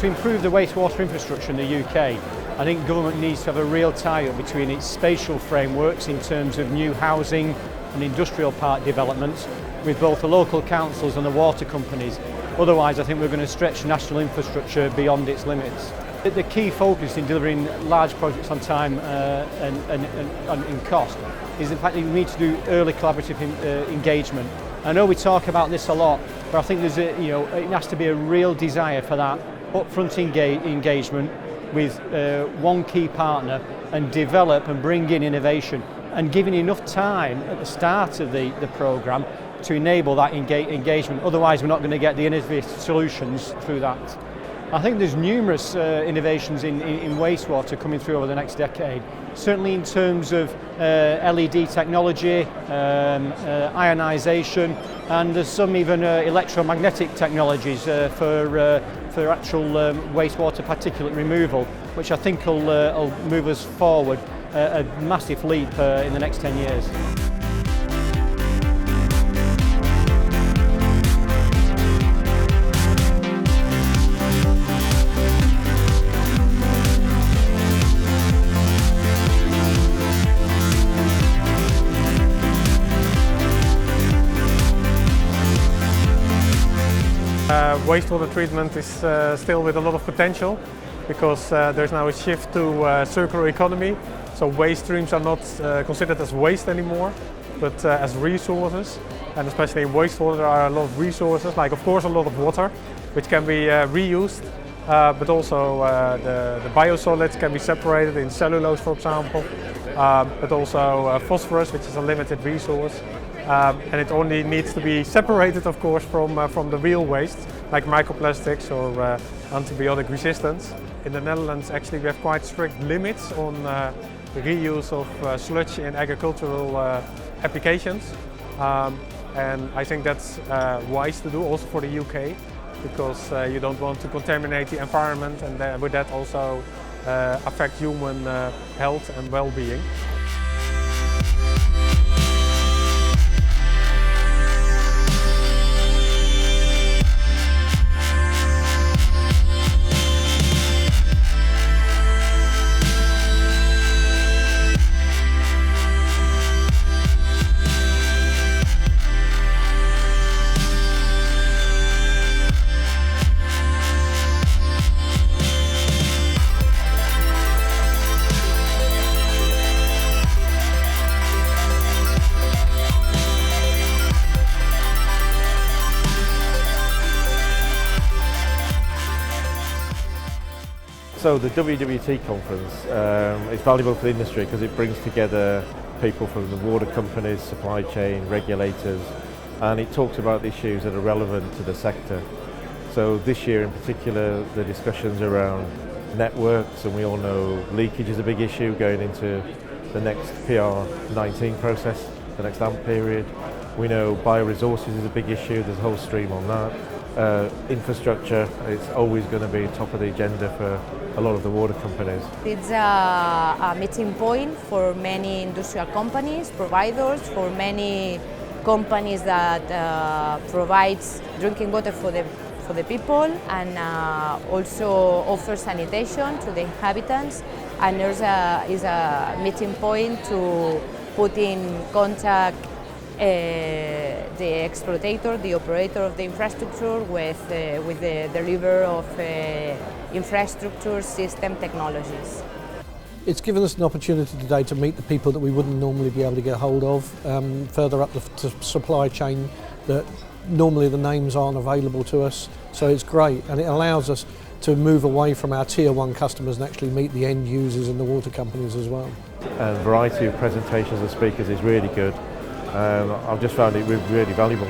to improve the wastewater infrastructure in the UK, I think government needs to have a real tie-up between its spatial frameworks in terms of new housing and industrial park developments with both the local councils and the water companies. Otherwise, I think we're going to stretch national infrastructure beyond its limits. The key focus in delivering large projects on time and in cost is the fact that we need to do early collaborative engagement. I know we talk about this a lot, but I think there's it has to be a real desire for that upfront engagement with one key partner and develop and bring in innovation and giving enough time at the start of the programme to enable that engagement. Otherwise, we're not going to get the innovative solutions through that. I think there's numerous innovations in wastewater coming through over the next decade. Certainly in terms of LED technology, ionisation, and there's some even electromagnetic technologies for actual wastewater particulate removal, which I think will move us forward a massive leap in the next 10 years. Wastewater treatment is still with a lot of potential because there's now a shift to circular economy. So waste streams are not considered as waste anymore, but as resources. And especially in wastewater there are a lot of resources, like of course a lot of water, which can be reused, but also the biosolids can be separated in cellulose, for example, but also phosphorus, which is a limited resource. And it only needs to be separated, of course, from the real waste, like microplastics or antibiotic resistance. In the Netherlands, actually, we have quite strict limits on the reuse of sludge in agricultural applications. And I think that's wise to do also for the UK, because you don't want to contaminate the environment and with that also affect human health and well-being. So the WWT conference is valuable for the industry because it brings together people from the water companies, supply chain, regulators, and it talks about issues that are relevant to the sector. So this year in particular, the discussions around networks, and we all know leakage is a big issue going into the next PR19 process, the next AMP period. We know bioresources is a big issue, there's a whole stream on that. Infrastructure is always going to be top of the agenda for a lot of the water companies. It's a meeting point for many industrial companies, providers, for many companies that provides drinking water for the people and also offer sanitation to the inhabitants. And there's is a meeting point to put in contact the exploitator, the operator of the infrastructure with the deliverer of infrastructure system technologies. It's given us an opportunity today to meet the people that we wouldn't normally be able to get hold of further up the supply chain, that normally the names aren't available to us. So it's great, and it allows us to move away from our tier one customers and actually meet the end users and the water companies as well. And variety of presentations and speakers is really good. I've just found it really valuable.